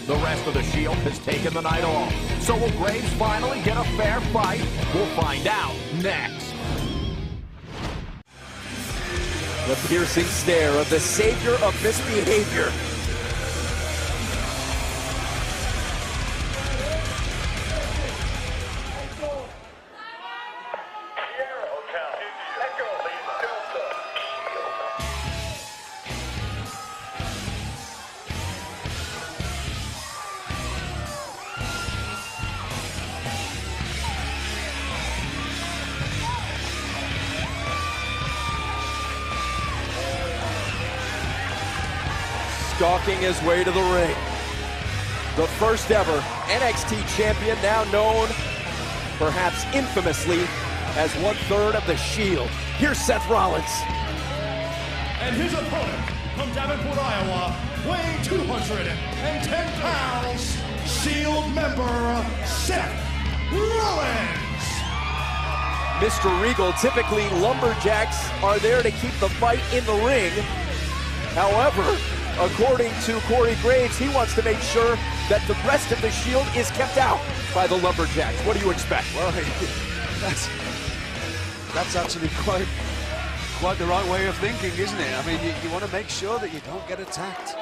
The rest of the Shield has taken the night off. So will Graves finally get a fair fight? We'll find out next. The piercing stare of the savior of misbehavior. Stalking his way to the ring. The first ever NXT champion, now known, perhaps infamously, as 1/3 of the Shield. Here's Seth Rollins. And his opponent, from Davenport, Iowa, weighing 210 pounds, Shield member, Seth Rollins. Mr. Regal, typically lumberjacks are there to keep the fight in the ring. However, according to Corey Graves, he wants to make sure that the rest of the Shield is kept out by the lumberjacks. What do you expect? Well, that's actually quite the right way of thinking, isn't it? I mean, you want to make sure that you don't get attacked.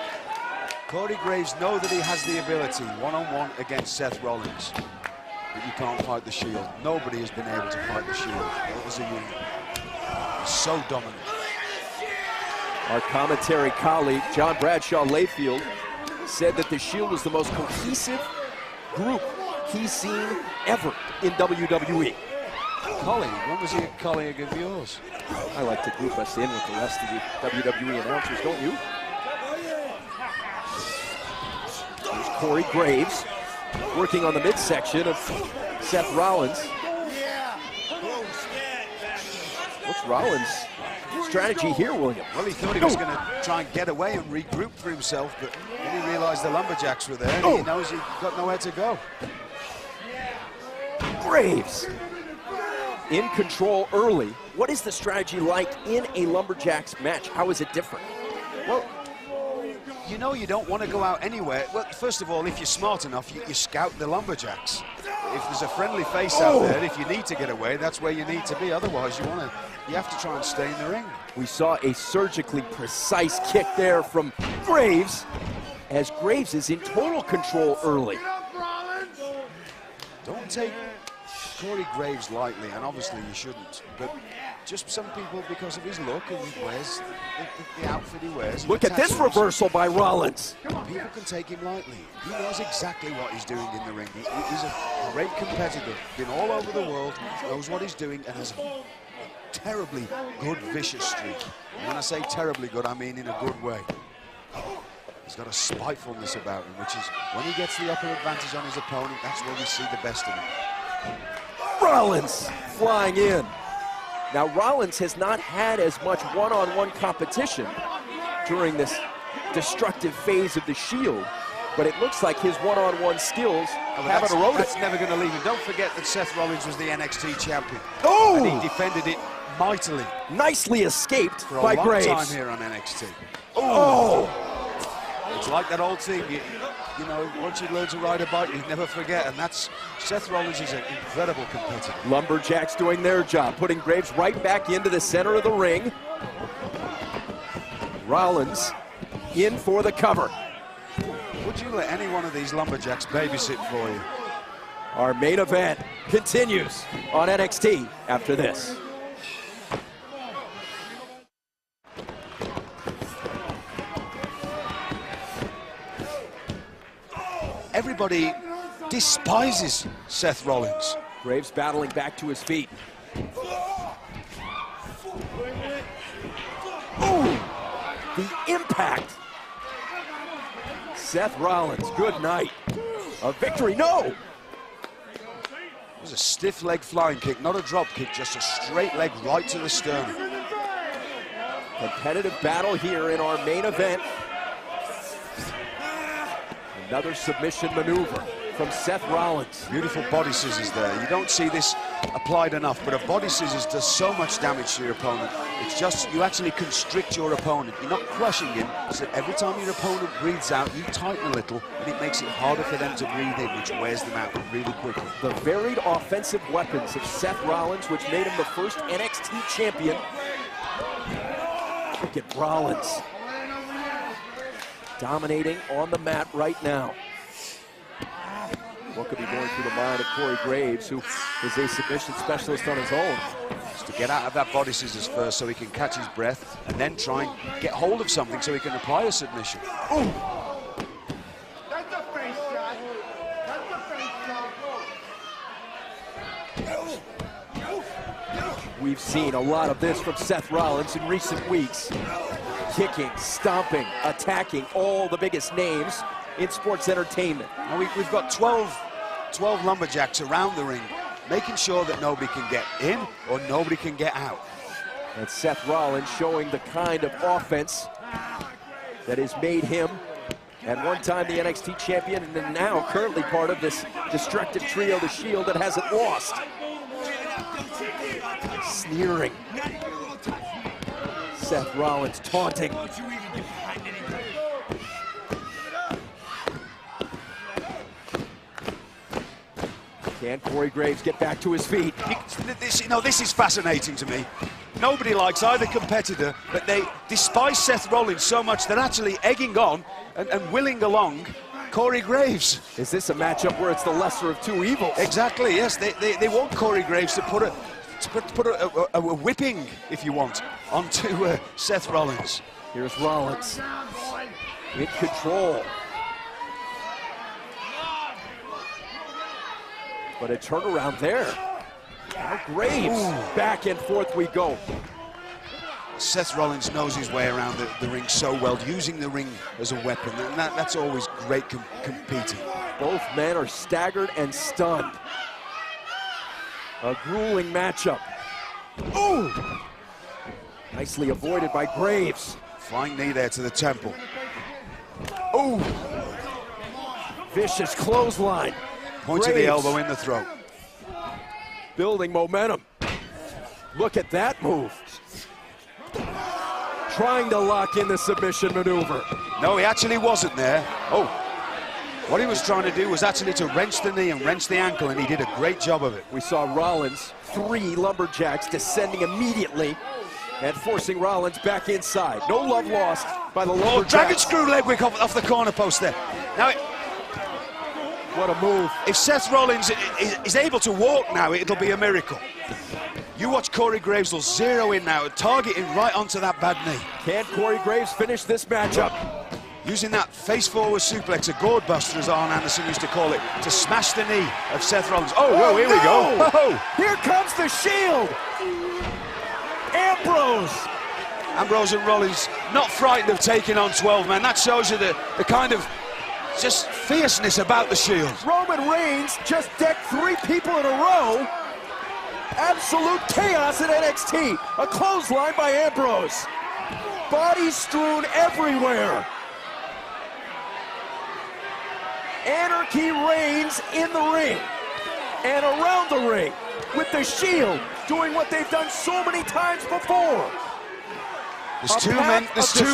Corey Graves knows that he has the ability, one-on-one against Seth Rollins, but you can't fight the Shield. Nobody has been able to fight the Shield. It was a unit. So dominant. Our commentary colleague, John Bradshaw Layfield, said that the Shield was the most cohesive group he's seen ever in WWE. Colleague? When was he a colleague of yours? I like to group us in with the rest of the WWE announcers, don't you? There's Corey Graves working on the midsection of Seth Rollins. What's Rollins' strategy here, William? Well, he thought he was going to try and get away and regroup for himself, but when he realized the lumberjacks were there, he knows he's got nowhere to go. Graves in control early. What is the strategy like in a lumberjacks match? How is it different? Well, you know you don't want to go out anywhere. Well, first of all, if you're smart enough, you scout the lumberjacks. If there's a friendly face out there, if you need to get away, that's where you need to be. Otherwise, you have to try and stay in the ring. We saw a surgically precise kick there from Graves, as Graves is in total control early. Don't take Corey Graves lightly, and obviously you shouldn't, but just some people, because of his look and he wears the outfit he wears. Look at this reversal by Rollins. People can take him lightly. He knows exactly what he's doing in the ring. He's a great competitor, been all over the world, knows what he's doing, and has a terribly good, vicious streak. And when I say terribly good, I mean in a good way. He's got a spitefulness about him, which is when he gets the upper advantage on his opponent, that's where we see the best of him. Rollins flying in. Now, Rollins has not had as much one-on-one competition during this destructive phase of the Shield, but it looks like his one-on-one skills haven't eroded. That's never going to leave him. Don't forget that Seth Rollins was the NXT champion. Oh! And he defended it mightily. Nicely escaped for a by long Graves. time here on NXT. Oh! It's like that old thing, you know, once you learn to ride a bike, you never forget, and that's, Seth Rollins is an incredible competitor. Lumberjacks doing their job, putting Graves right back into the center of the ring. Rollins in for the cover. Would you let any one of these lumberjacks babysit for you? Our main event continues on NXT after this. Everybody despises Seth Rollins. Graves battling back to his feet. Ooh, the impact. Seth Rollins, good night. A victory, no! It was a stiff leg flying kick, not a drop kick, just a straight leg right to the sternum. Competitive battle here in our main event. Another submission maneuver from Seth Rollins. Beautiful body scissors there. You don't see this applied enough, but a body scissors does so much damage to your opponent. It's just, you actually constrict your opponent. You're not crushing him, so every time your opponent breathes out, you tighten a little, and it makes it harder for them to breathe in, which wears them out really quickly. The varied offensive weapons of Seth Rollins, which made him the first NXT champion. Look at Rollins dominating on the mat right now. What could be going through the mind of Corey Graves, who is a submission specialist on his own? Just to get out of that body scissors first so he can catch his breath, and then try and get hold of something so he can apply a submission. Ooh. That's a face shot. That's a face shot. We've seen a lot of this from Seth Rollins in recent weeks. Kicking, stomping, attacking all the biggest names in sports entertainment. Now we've got 12 lumberjacks around the ring, making sure that nobody can get in or nobody can get out. And Seth Rollins showing the kind of offense that has made him, at one time, the NXT champion, and then now currently part of this destructive trio, the Shield, that hasn't lost. Sneering. Seth Rollins taunting. Can Corey Graves get back to his feet? This is fascinating to me. Nobody likes either competitor, but they despise Seth Rollins so much they're actually egging on and willing along Corey Graves. Is this a matchup where it's the lesser of two evils? Exactly, yes. They want Corey Graves to put a whipping, if you want, onto Seth Rollins. Here's Rollins in control. But a turnaround there. Now Graves, back and forth we go. Seth Rollins knows his way around the ring so well, using the ring as a weapon, and that's always great competing. Both men are staggered and stunned. A grueling matchup. Ooh! Nicely avoided by Graves. Flying knee there to the temple. Ooh! Vicious clothesline. Point to the elbow in the throat. Building momentum. Look at that move. Trying to lock in the submission maneuver. No, he actually wasn't there. Oh, what he was trying to do was actually to wrench the knee and wrench the ankle, and he did a great job of it. We saw Rollins, 3 lumberjacks descending immediately and forcing Rollins back inside. No love lost by the lumberjacks. Oh, dragon screw leg whip off the corner post there. Now, what a move. If Seth Rollins is able to walk now, it'll be a miracle. You watch Corey Graves will zero in now, targeting right onto that bad knee. Can Corey Graves finish this matchup? Using that face-forward suplex, a gourd buster, as Arn Anderson used to call it, to smash the knee of Seth Rollins. Oh, here we go. Oh. Here comes the Shield. Ambrose and Rollins not frightened of taking on 12 men. That shows you the kind of just fierceness about the Shield. Roman Reigns just decked 3 people in a row. Absolute chaos at NXT. A clothesline by Ambrose. Bodies strewn everywhere. Anarchy reigns in the ring and around the ring, with the Shield doing what they've done so many times before. There's two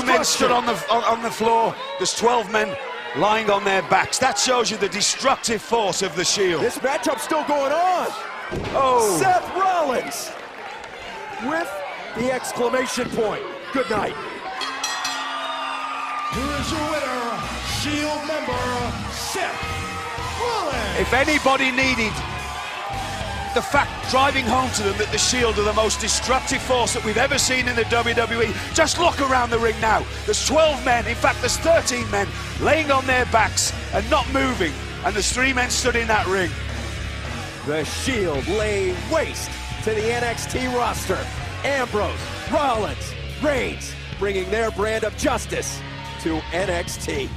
men stood on the floor. There's 12 men lying on their backs. That shows you the destructive force of the Shield. This matchup's still going on. Oh, Seth Rollins with the exclamation point. Good night. Here is your winner, Shield member, Seth Rollins. If anybody needed the fact driving home to them that the Shield are the most destructive force that we've ever seen in the WWE, just look around the ring now. There's 12 men, in fact there's 13 men, laying on their backs and not moving, and there's 3 men stood in that ring. The Shield lay waste to the NXT roster. Ambrose, Rollins, Reigns, bringing their brand of justice to NXT.